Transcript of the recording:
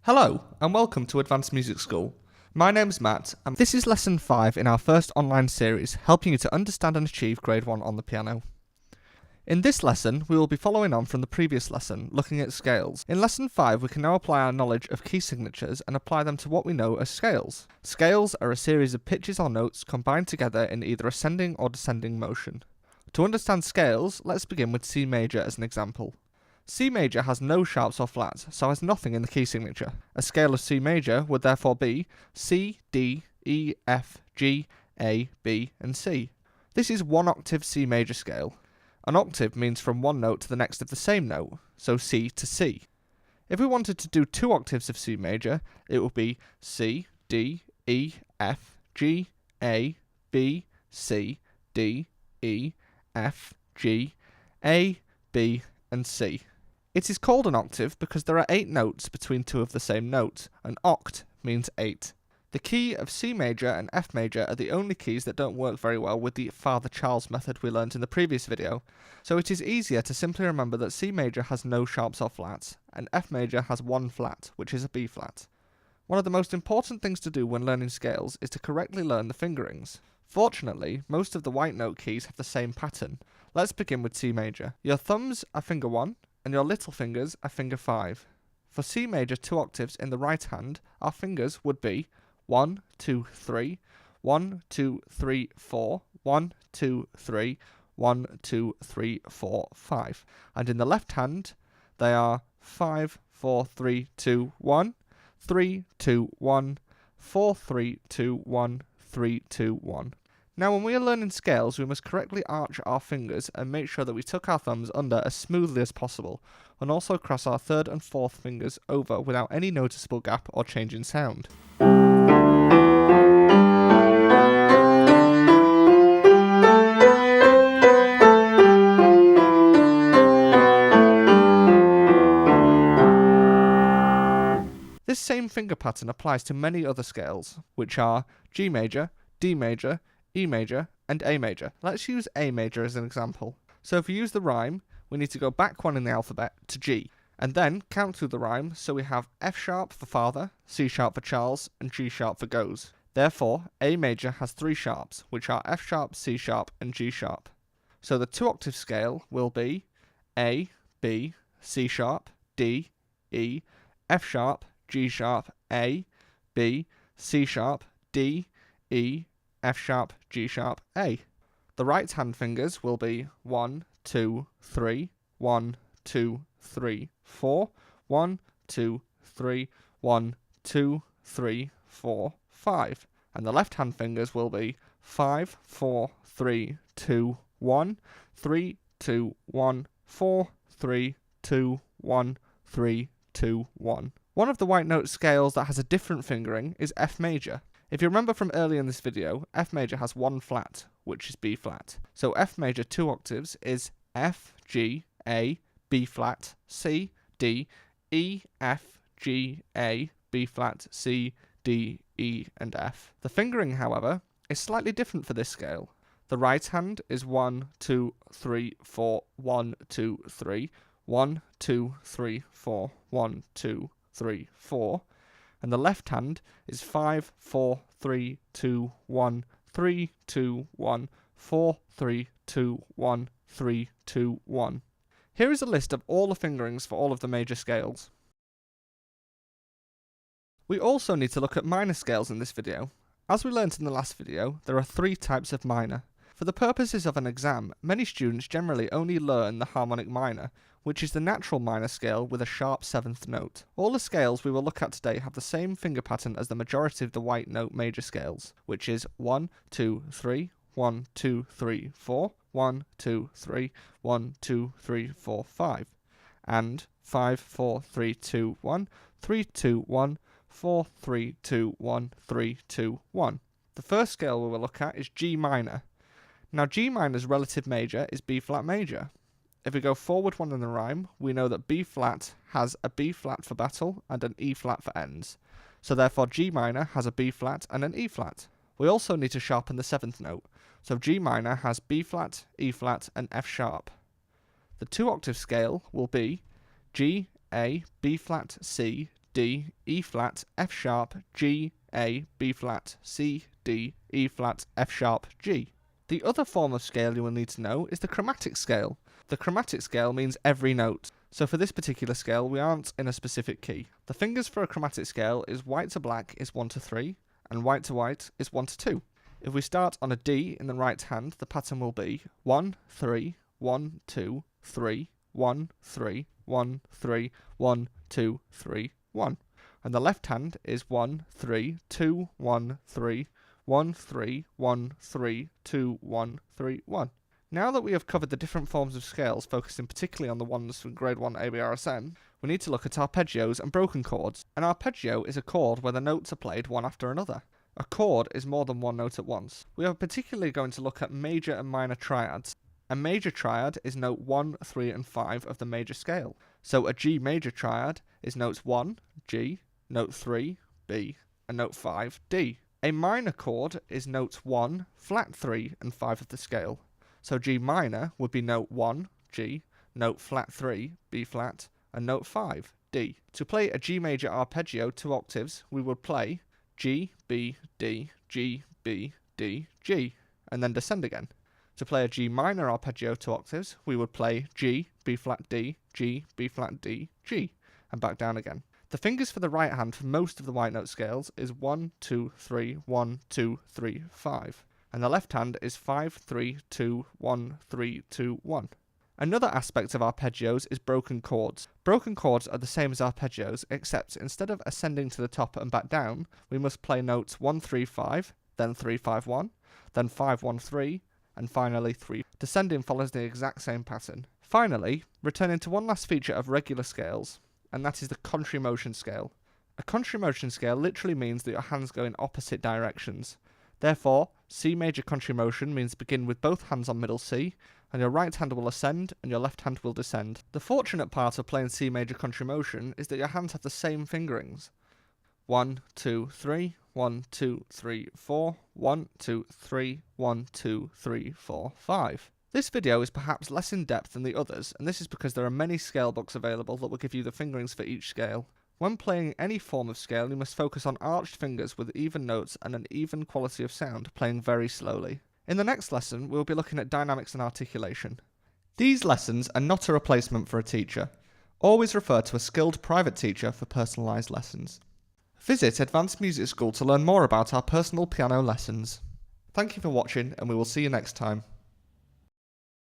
Hello, and welcome to Advanced Music School. My name's Matt, and this is Lesson 5 in our first online series, helping you to understand and achieve Grade 1 on the piano. In this lesson, we will be following on from the previous lesson, looking at scales. In Lesson 5, we can now apply our knowledge of key signatures and apply them to what we know as scales. Scales are a series of pitches or notes combined together in either ascending or descending motion. To understand scales, let's begin with C major as an example. C major has no sharps or flats, so has nothing in the key signature. A scale of C major would therefore be C, D, E, F, G, A, B, and C. This is one octave C major scale. An octave means from one note to the next of the same note, so C to C. If we wanted to do two octaves of C major, it would be C, D, E, F, G, A, B, C, D, E, F, G, A, B, and C. It is called an octave because there are 8 notes between two of the same note. An oct means 8. The key of C major and F major are the only keys that don't work very well with the Father Charles method we learnt in the previous video, so it is easier to simply remember that C major has no sharps or flats, and F major has one flat, which is a B flat. One of the most important things to do when learning scales is to correctly learn the fingerings. Fortunately, most of the white note keys have the same pattern. Let's begin with C major. Your thumbs are finger 1, and your little fingers are finger 5. For C major 2 octaves in the right hand, our fingers would be 1, 2, 3, 1, 2, 3, 4, 1, 2, 3, 1, 2, 3, 4, 5. And in the left hand, they are 5, 4, 3, 2, 1, 3, 2, 1, 4, 3, 2, 1, 3, 2, 1. Now when we are learning scales, we must correctly arch our fingers and make sure that we tuck our thumbs under as smoothly as possible, and also cross our 3rd and 4th fingers over without any noticeable gap or change in sound. This same finger pattern applies to many other scales, which are G major, D major, E major, and A major. Let's use A major as an example. So if we use the rhyme, we need to go back 1 in the alphabet to G, and then count through the rhyme so we have F sharp for father, C sharp for Charles, and G sharp for goes. Therefore, A major has 3 sharps, which are F sharp, C sharp, and G sharp. So the 2 octave scale will be A, B, C sharp, D, E, F sharp, G sharp, A, B, C sharp, D, E, F sharp, G sharp, A. The right hand fingers will be 1, 2, 3, 1, 2, 3, 4, 1, 2, 3, 1, 2, 3, 4, 5. And the left hand fingers will be 5, 4, 3, 2, 1, 3, 2, 1, 4, 3, 2, 1, 3, 2, 1. One of the white note scales that has a different fingering is F major. If you remember from earlier in this video, F major has one flat, which is B flat. So F major 2 octaves is F, G, A, B flat, C, D, E, F, G, A, B flat, C, D, E, and F. The fingering, however, is slightly different for this scale. The right hand is 1, 2, 3, 4, 1, 2, 3, 1, 2, 3, 4, 1, 2, 3, 4. And the left hand is 5, 4, 3, 2, 1, 3, 2, 1, 4, 3, 2, 1, 3, 2, 1. Here is a list of all the fingerings for all of the major scales. We also need to look at minor scales in this video. As we learnt in the last video, there are 3 types of minor. For the purposes of an exam, many students generally only learn the harmonic minor, which is the natural minor scale with a sharp 7th note. All the scales we will look at today have the same finger pattern as the majority of the white note major scales, which is 1, 2, 3, 1, 2, 3, 4, 1, 2, 3, 1, 2, 3, 4, 5, and 5, 4, 3, 2, 1, 3, 2, 1, 4, 3, 2, 1, 3, 2, 1. The first scale we will look at is G minor. Now G minor's relative major is B flat major. If we go forward 1 in the rhyme, we know that B flat has a B flat for battle and an E flat for ends. So therefore G minor has a B flat and an E flat. We also need to sharpen the 7th note. So G minor has B flat, E flat, and F sharp. The 2 octave scale will be G, A, B flat, C, D, E flat, F sharp, G, A, B flat, C, D, E flat, F sharp, G. The other form of scale you will need to know is the chromatic scale. The chromatic scale means every note. So for this particular scale, we aren't in a specific key. The fingers for a chromatic scale is white to black is 1 to 3, and white to white is 1 to 2. If we start on a D in the right hand, the pattern will be 1, 3, 1, 2, 3, 1, 3, 1, 3, 1, 2, 3, 1. And the left hand is 1, 3, 2, 1, 3, 1, 3, 1, 3, 2, 1, 3, 1. Now that we have covered the different forms of scales, focusing particularly on the ones from grade 1 ABRSM, we need to look at arpeggios and broken chords. An arpeggio is a chord where the notes are played one after another. A chord is more than one note at once. We are particularly going to look at major and minor triads. A major triad is note 1, 3 and 5 of the major scale. So a G major triad is notes 1, G, note 3, B, and note 5, D. A minor chord is notes 1, flat 3 and 5 of the scale. So G minor would be note 1, G, note flat 3, B flat, and note 5, D. To play a G major arpeggio 2 octaves, we would play G, B, D, G, B, D, G, and then descend again. To play a G minor arpeggio 2 octaves, we would play G, B flat D, G, B flat D, G, and back down again. The fingers for the right hand for most of the white note scales is 1, 2, 3, 1, 2, 3, 5. And the left hand is 5, 3, 2, 1, 3, 2, 1. Another aspect of arpeggios is broken chords. Broken chords are the same as arpeggios, except instead of ascending to the top and back down, we must play notes 1, 3, 5, then 3, 5, 1, then 5, 1, 3, and finally 3. Descending follows the exact same pattern. Finally, returning to one last feature of regular scales, and that is the contrary motion scale. A contrary motion scale literally means that your hands go in opposite directions. Therefore, C major contrary motion means begin with both hands on middle C, and your right hand will ascend and your left hand will descend. The fortunate part of playing C major contrary motion is that your hands have the same fingerings. 1, 2, 3, 1, 2, 3, 4, 1, 2, 3, 1, 2, 3, 4, 5. This video is perhaps less in depth than the others, and this is because there are many scale books available that will give you the fingerings for each scale. When playing any form of scale, you must focus on arched fingers with even notes and an even quality of sound, playing very slowly. In the next lesson, we'll be looking at dynamics and articulation. These lessons are not a replacement for a teacher. Always refer to a skilled private teacher for personalised lessons. Visit Advanced Music School to learn more about our personal piano lessons. Thank you for watching, and we will see you next time.